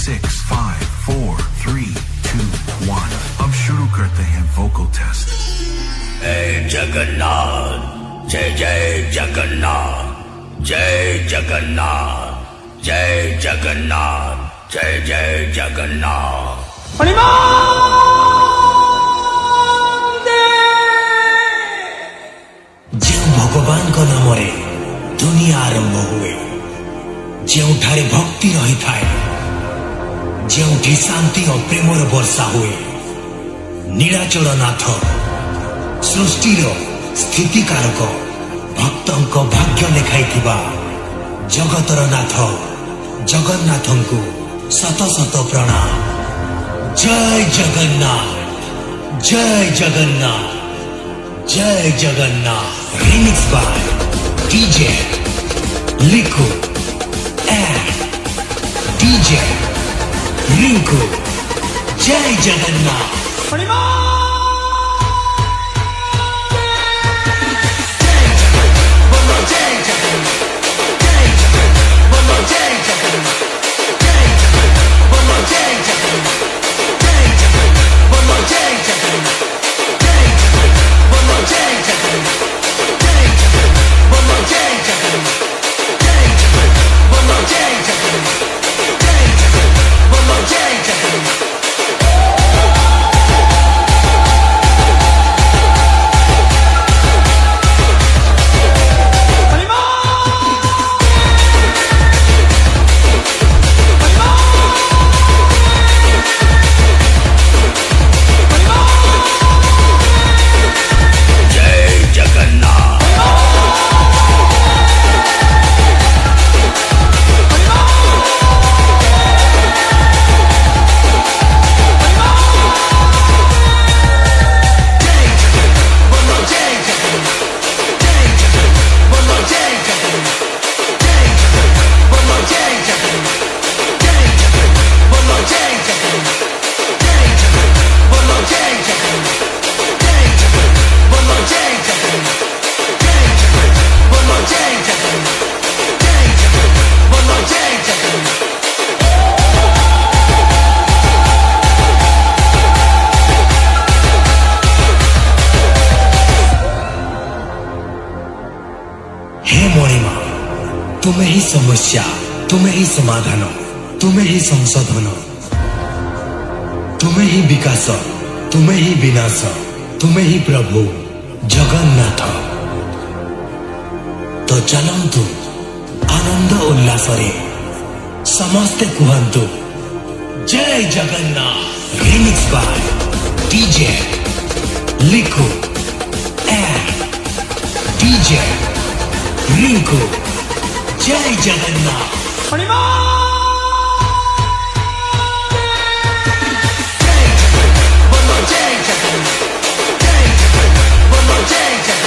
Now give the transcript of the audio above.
6, 5, 4, 3, 2, 1। अब शुरू करते हैं वोकल टेस्ट। जय जगन्नाथ, जय जय जगन्नाथ, जय जगन्नाथ, जय जगन्नाथ, जय जय जगन्नाथ। जो भगवान को नाम दुनिया आरंभ हुए, ଯେଉଁଠାରେ ଭକ୍ତି ରହିଥାଏ, ଯେଉଁଠି ଶାନ୍ତି ଓ ପ୍ରେମର ବର୍ଷା ହୁଏ, ନୀଳାଚଳ ନାଥ ସୃଷ୍ଟିର ସ୍ଥିତିକାରକ ଭକ୍ତଙ୍କ ଭାଗ୍ୟ ଲେଖାଇଥିବା ଜଗତର ନାଥ ଜଗନ୍ନାଥଙ୍କୁ ଶତ ଶତ ପ୍ରଣାମ। ଜୟ ଜଗନ୍ନାଥ, ଜୟ ଜଗନ୍ନାଥ, ଜୟ ଜଗନ୍ନାଥ। ରିମିକ୍ସ ବାय DJ लिखो DJ रिंकू। जय जगन्नाथ। तुम्हें ही समस्या, तुम्हें ही समाधान, तुम्हें ही संशोधन, तुम्हें ही विकास, तुम्हें ही विनाश, तुम्हें ही प्रभु जगन्नाथ। तो चलंतु आनंद उल्लास समस्ते कहतु जय जगन्नाथ। रिमिक्स बाय DJ लिखो DJ रिंकू। जय जगन्नाथ। जय जगन्नाथ।